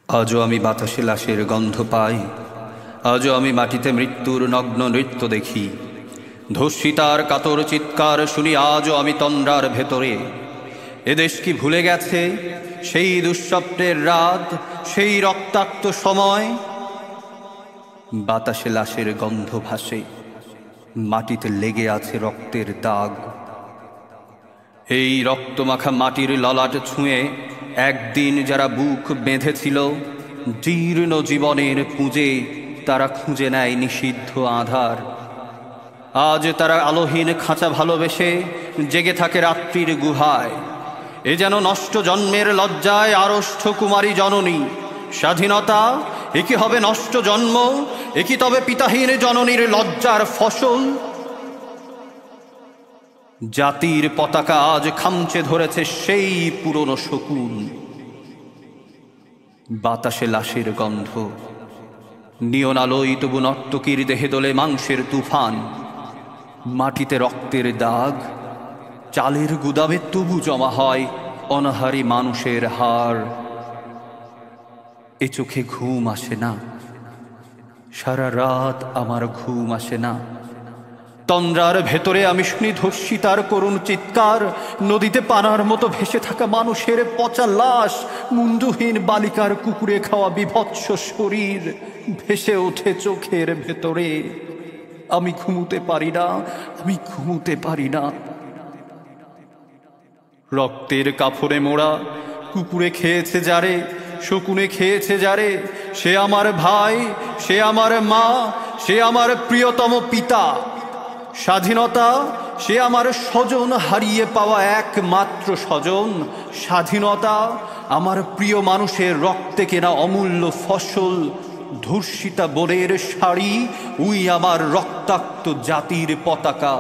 আজও আমি বাতাসে লাশের গন্ধ পাই, আজও আমি মাটিতে মৃত্যুর নগ্ন নৃত্য দেখি। ধর্ষিতার কাতর চিৎকার শুনি আজও আমি তন্দ্রার ভেতরে। এদেশ কি ভুলে গেছে সেই দুঃস্বপ্নের রাত, সেই রক্তাক্ত সময়? বাতাসে লাশের গন্ধ ভাসে, মাটিতে লেগে আছে রক্তের দাগ। এই রক্তমাখা মাটির ললাট ছুঁয়ে একদিন যারা বুক বেঁধেছিল, জীর্ণ জীবনের পুঁজে তারা খুঁজে নেয় নিষিদ্ধ আধার। আজ তারা আলোহীন খাঁচা ভালোবেসে জেগে থাকে রাত্রির গুহায়। এ যেন নষ্ট জন্মের লজ্জায় আড়ষ্ঠ কুমারী জননী। স্বাধীনতা এ কি হবে নষ্ট জন্ম? এ কি তবে পিতাহীন জননীর লজ্জার ফসল? জাতির পতাকা আজ খামচে ধরেছে সেই পুরনো শকুন। বাতাসে লাশের গন্ধ, নিয়ন আলোয় তবু নর্তকীর দেহে দোলে মাংসের তুফান। মাটিতে রক্তের দাগ, চালের গুদামে তবু জমা হয় অনাহারী মানুষের হাড়। এ চোখে ঘুম আসে না, সারা রাত আমার ঘুম আসে না। তন্দ্রার ভেতরে আমি শুনি ধর্ষিতার করুণ চিৎকার। নদীতে পানার মতো ভেসে থাকা মানুষের পচা লাশ, মুন্ডুহীন বালিকার কুকুরে খাওয়া বিভৎস শরীর ভেসে ওঠে চোখের ভেতরে। আমি ঘুমুতে পারি না, আমি ঘুমুতে পারি না। রক্তের কাফরে মোড়া কুকুরে খেয়েছে যারে, শকুনে খেয়েছে যারে, সে আমার ভাই, সে আমার মা, সে আমার প্রিয়তম পিতা। স্বাধীনতা সে আমার স্বজন হারিয়ে পাওয়া একমাত্র স্বজন। স্বাধীনতা আমার প্রিয় মানুষের রক্তে কেনা অমূল্য ফসল। ধর্ষিতা বোনের শাড়ি, উই আমার রক্তাক্ত জাতির পতাকা।